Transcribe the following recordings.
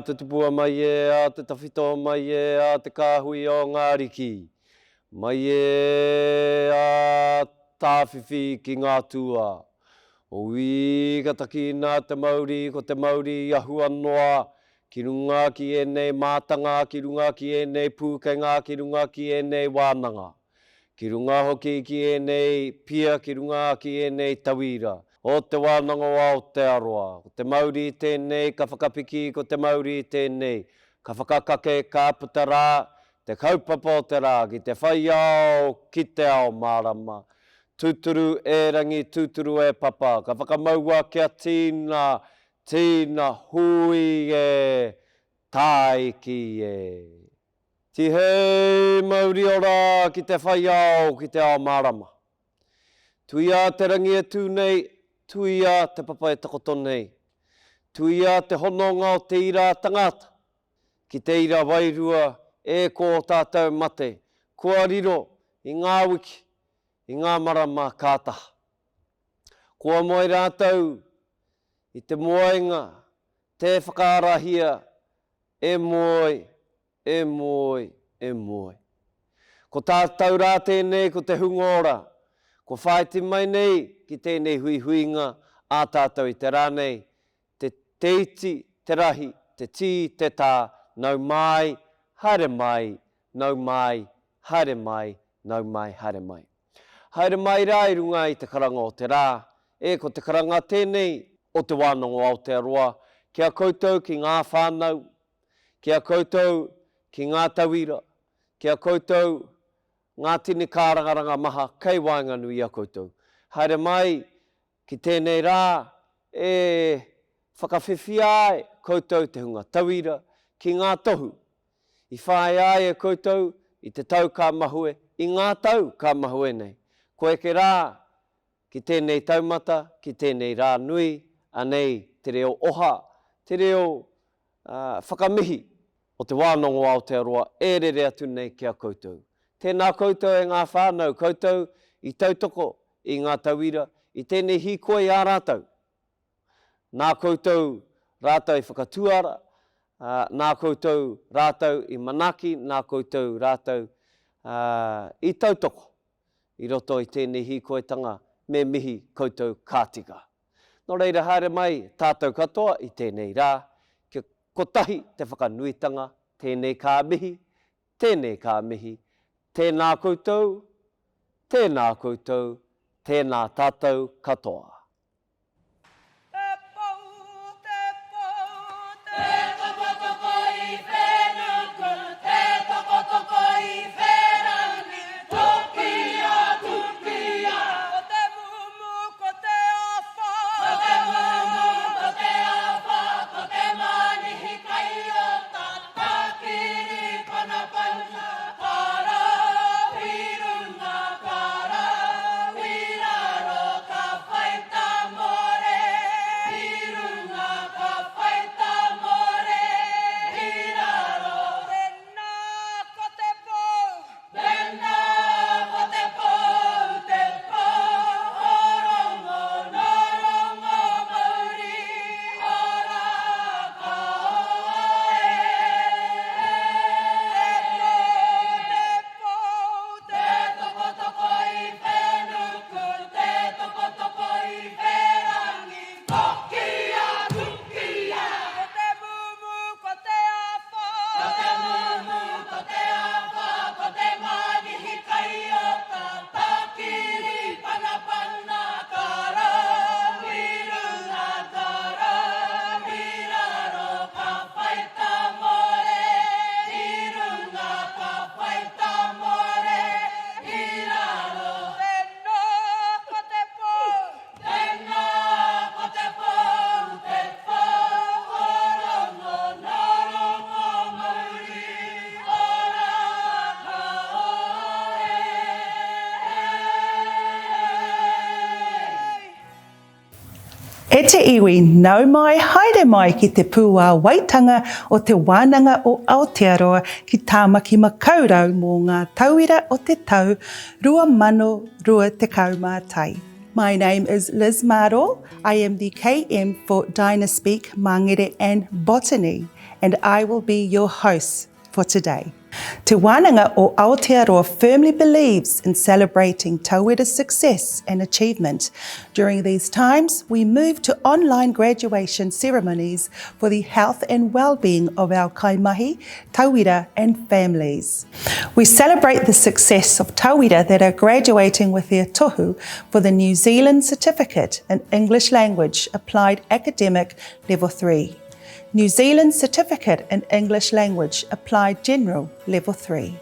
a te tupua mai e, a te tawhito mai e, a te kāhui o ngā riki. Mai e a tāwhiwhi ki ngā tua. O i kataki nā te Māori, ko te Māori ahua noa, ki runga ki enei mātanga, ki runga ki enei pūkenga, ki runga ki enei wānanga. Ki runga hoki ki enei pia, ki runga ki enei tauira. O te wānanga o Aotearoa. Ko te Māori i tēnei, ka whakapiki ko te Māori i tēnei. Ka whakakake, ka puta rā, te kaupapa o te rā, ki te whaiao, ki te ao mārama. Tūturu e rangi, tūturu e papa. Ka whakamaua kia tīna, tīna hui e, taiki e. Ti hei Māori ora ki te whaiao, ki te ao mārama. Tuia te rangi e tūnei, tuia te papa e takotonei. Tuia te hononga o te ira tangata. Ki te ira wairua e ko tātou mate. Kua riro i ngā wiki, i ngā marama kātaha. Kua moe rātou i te moenga, te whakaarahia, e moe, e moe, e moe. Ko tātou rā tēnei, ko te hungora. Ko whaiti mai nei ki tēnei hui huinga a tātou i te rānei, te iti, te rahi, te tī, te tā, nau mai, haere mai, nau mai, haere mai, nau mai, haere mai. Haere mai rā i runga i te karanga o te rā, e ko te karanga tēnei o te wānanga o Aotearoa, kia koutou ki ngā whānau, kia koutou ki ngā tauira, kia koutou ngā tini kārangaranga maha, kei wainga nui a koutou. Haere mai, ki tēnei rā, e whakawhiwhi ai koutou te hunga tauira, ki ngā tohu. I whae ai e koutou, i te tau ka mahue, i ngā tau ka mahue nei. Koe ke rā, ki tēnei taumata, ki tēnei rā nui, anei te reo oha, te reo whakamihi o te wānanga o Aotearoa, e rere atu nei kia koutou. Tēnā koutou e ngā whānau, koutou i tautoko i ngā tauira, i tēnei hikoe ā rātou. Nā koutou rātou i whakatuara, nā koutou rātou i manaki, nā koutou rātou i tautoko. I roto i tēnei hikoetanga me mihi koutou kātika. Nō reira haere mai tātou katoa i tēnei rā, kia kotahi te whakanuitanga, tēnei kā mihi, tēnei kā mihi. Tēnā koutou, tēnā koutou, tēnā tātou katoa. E te iwi, nau mai, haere mai ki te Puāwaitanga o te wānanga o Aotearoa ki Tāmaki makaurau mō ngā tauira o te tau 2021. My name is Liz Maro. I am the KM for Dynaspeak, Mangere and Botany. and I will be your host for today. Te Wānanga o Aotearoa firmly believes in celebrating tauira's success and achievement. During these times, we move to online graduation ceremonies for the health and well-being of our kaimahi, tauira and families. We celebrate the success of tauira that are graduating with their tohu for the New Zealand Certificate in English Language Applied Academic Level 3. New Zealand Certificate in English Language Applied General Level 3.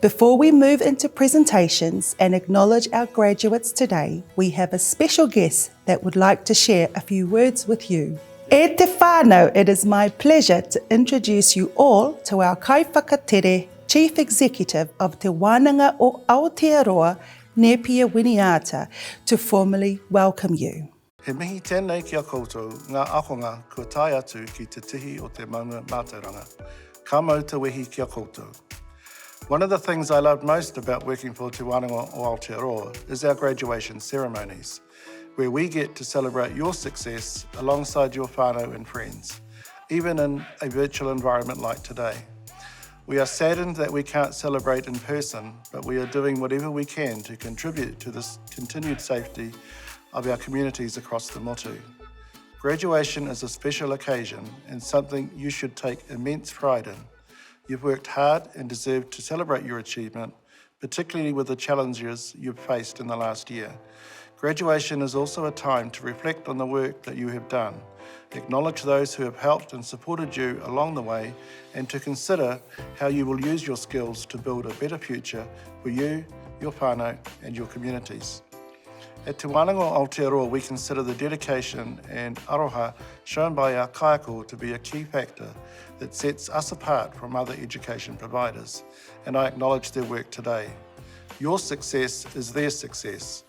Before we move into presentations and acknowledge our graduates today, we have a special guest that would like to share a few words with you. E te whānau, it is my pleasure to introduce you all to our kaiwhakatere Chief Executive of Te Wānanga o Aotearoa, Nepia Winiata, to formally welcome you. He mihi tēnei ki a koutou, ngā akonga kua tae atu ki te tihi o te maunga mātauranga. Ka mau te wehi ki a koutou. One of the things I loved most about working for Te Wānanga o Aotearoa is our graduation ceremonies, where we get to celebrate your success alongside your whānau and friends, even in a virtual environment like today. We are saddened that we can't celebrate in person, but we are doing whatever we can to contribute to this continued safety of our communities across the motu. Graduation is a special occasion and something you should take immense pride in. You've worked hard and deserve to celebrate your achievement, particularly with the challenges you've faced in the last year. Graduation is also a time to reflect on the work that you have done, acknowledge those who have helped and supported you along the way, and to consider how you will use your skills to build a better future for you, your whānau, and your communities. At Te Wānanga o Aotearoa, we consider the dedication and aroha shown by our kaiako to be a key factor that sets us apart from other education providers, and I acknowledge their work today. Your success is their success.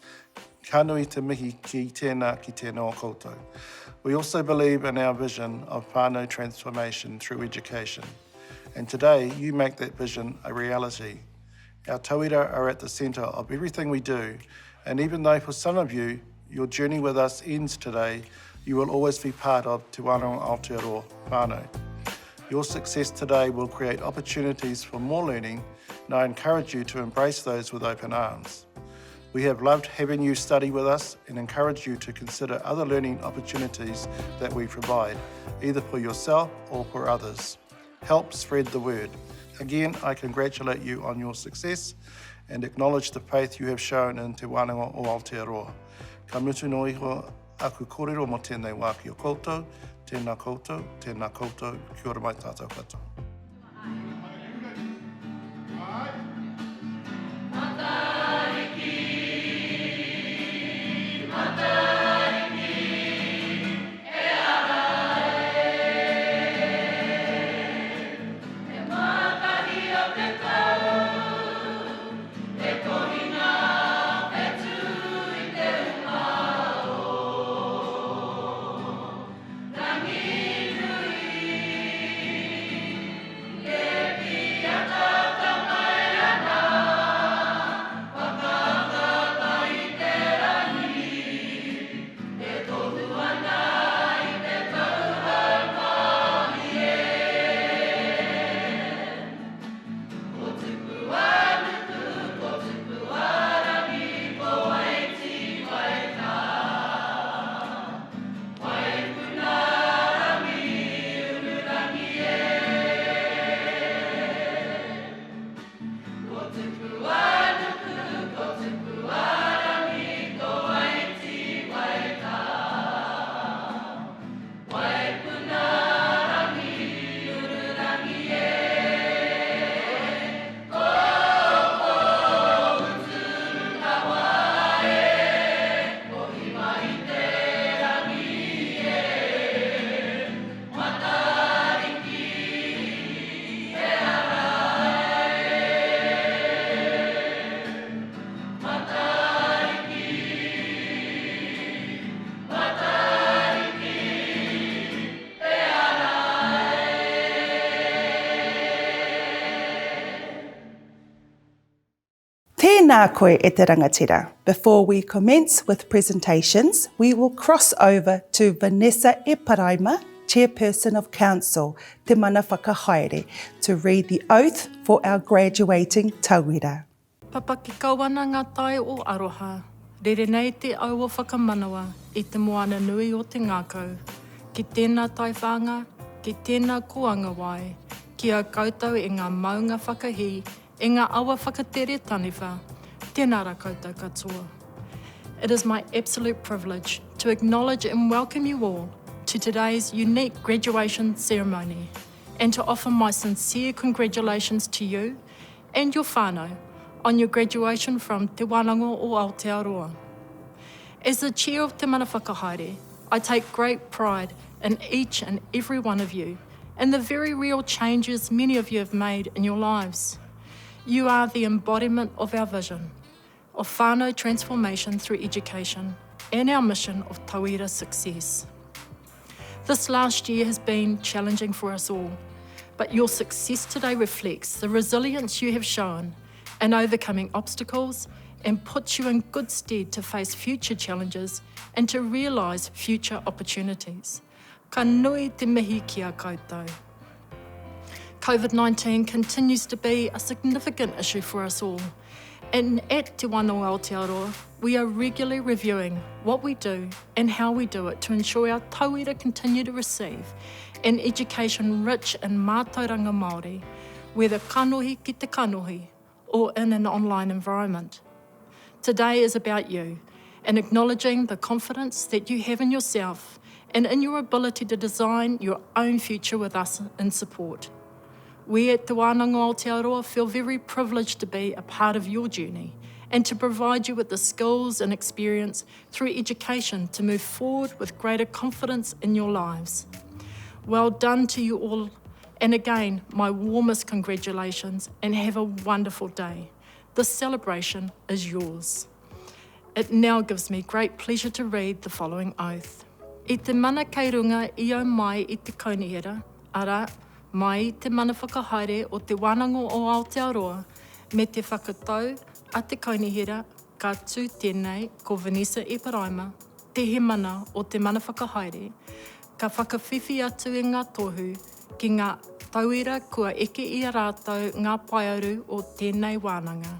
Ka nui te mihi ki tēnā ki tēnā o koutou. We also believe in our vision of whānau transformation through education, and today you make that vision a reality. Our tauira are at the centre of everything we do, and even though for some of you, your journey with us ends today, you will always be part of Te Wānanga o Aotearoa whānau. Your success today will create opportunities for more learning, and I encourage you to embrace those with open arms. We have loved having you study with us and encourage you to consider other learning opportunities that we provide, either for yourself or for others. Help spread the word. Again, I congratulate you on your success and acknowledge the faith you have shown in Te Wānanga o Aotearoa. Ka mutu no iho aku kōrero mo tēnei wā ki o koutou, tēnā koutou, kia ora mai tātou katoa. Tēnā koe e te rangatira. Before we commence with presentations, we will cross over to Vanessa e Paraima Chairperson of Council, Te Mana Whakahaere, to read the oath for our graduating tauira. Papaki kawana ngā tai o aroha, rere nei te au o whakamanawa i te moana nui o te ngākau, ki tēnā tai whanga, ki tēnā kuanga wai, ki au koutou e ngā maunga whakahi, e ngā awa whakatere taniwha, tēnā ra koutou katoa. It is my absolute privilege to acknowledge and welcome you all to today's unique graduation ceremony and to offer my sincere congratulations to you and your whānau on your graduation from Te Wānanga o Aotearoa. As the chair of Te Mana Whakahaere, I take great pride in each and every one of you and the very real changes many of you have made in your lives. You are the embodiment of our vision of whānau transformation through education and our mission of tauira success. This last year has been challenging for us all, but your success today reflects the resilience you have shown in overcoming obstacles and puts you in good stead to face future challenges and to realise future opportunities. Ka nui te mihi ki a koutou. COVID-19 continues to be a significant issue for us all, and at Te Wānanga o Aotearoa, we are regularly reviewing what we do and how we do it to ensure our tauira continue to receive an education rich in mātauranga Māori, whether kanohi ki te kanohi or in an online environment. Today is about you and acknowledging the confidence that you have in yourself and in your ability to design your own future with us in support. We at Te Wānanga o Aotearoa feel very privileged to be a part of your journey and to provide you with the skills and experience through education to move forward with greater confidence in your lives. Well done to you all, and again, my warmest congratulations and have a wonderful day. This celebration is yours. It now gives me great pleasure to read the following oath. I te mana kei runga i au mai i te kaunihera, ara, mai te mana whakahaere o Te Wānanga o Aotearoa, me te whakatau a te kaunihera, ka tū tēnei ko Vanessa Eparaima, te he mana o te mana whakahaere, ka whakawhiwhi atu i ngā tohu, ki ngā tauira kua eke i a rātou ngā paiauru o tēnei wānanga.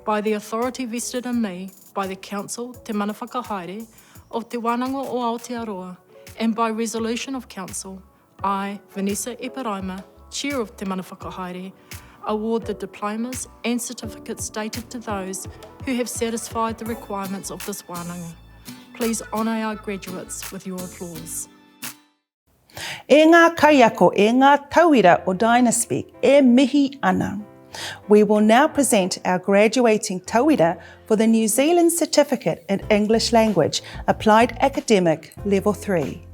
By the authority vested in me, by the Council Te Mana Whakahaere of Te Wānanga o Aotearoa, and by resolution of Council, I, Vanessa Eparaima, Chair of Te Mana Whakahaere, award the diplomas and certificates dated to those who have satisfied the requirements of this wānanga. Please honour our graduates with your applause. E ngā kaiako, e ngā tauira o Dynaspeak, e mihi ana. We will now present our graduating tauira for the New Zealand Certificate in English Language, Applied Academic Level 3.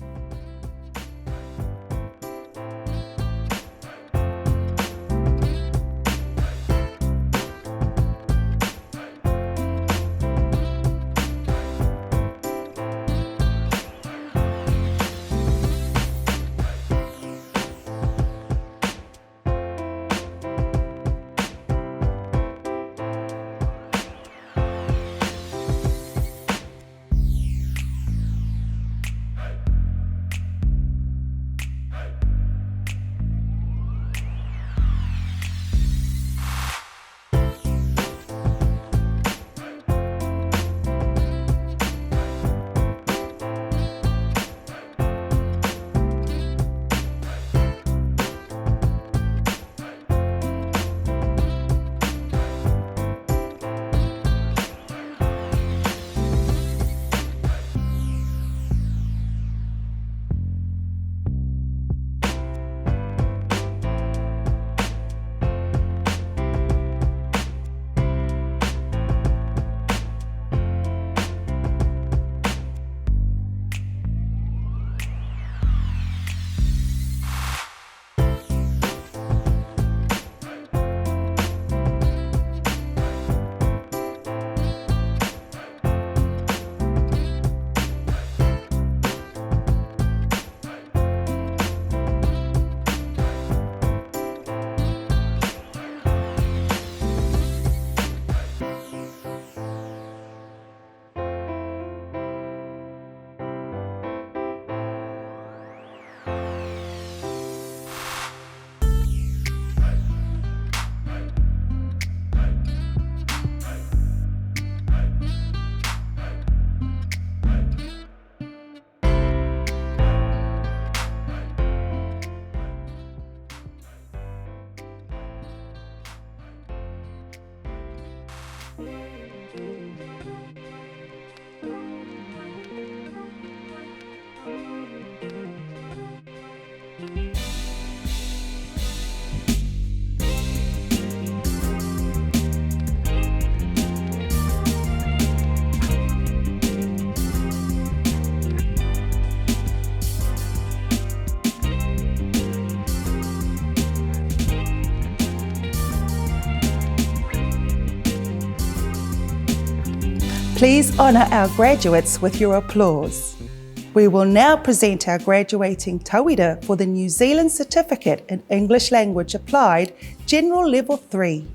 Please honour our graduates with your applause. We will now present our graduating tauira for the New Zealand Certificate in English Language Applied, General Level 3.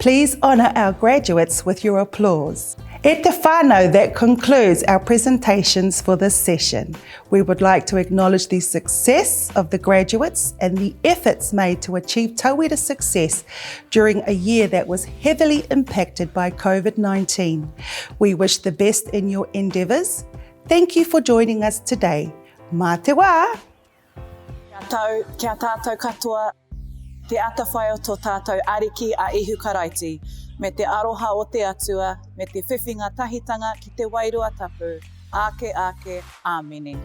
Please honour our graduates with your applause. E te whānau, that concludes our presentations for this session. We would like to acknowledge the success of the graduates and the efforts made to achieve tauira success during a year that was heavily impacted by COVID-19. We wish the best in your endeavours. Thank you for joining us today. Mā te wā! Kia tātou katoa, te atawhai o tō tātou ariki a ihu karaiti, me te aroha o te atua, me te whiwhinga tahitanga ki te wairua tapu, ake, āmene.